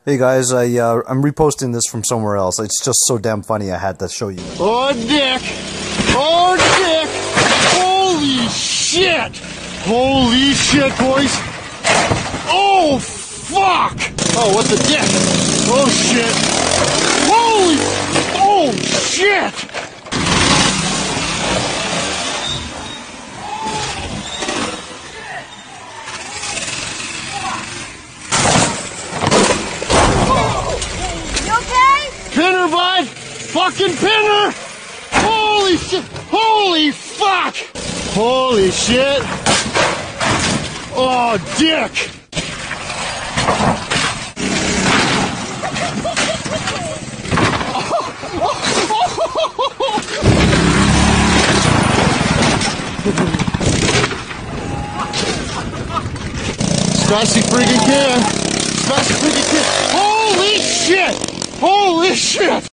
Hey guys, I'm reposting this from somewhere else. It's just so damn funny I had to show you. Oh, dick! Oh, dick! Holy shit! Holy shit, boys! Oh, fuck! Oh, what's a dick? Oh, shit! Holy... Oh, shit! Pinner, bud! Fucking pinner! Holy shit! Holy fuck! Holy shit! Oh, dick! Spicy freaking can! Spicy freaking can! Holy shit! Holy shit!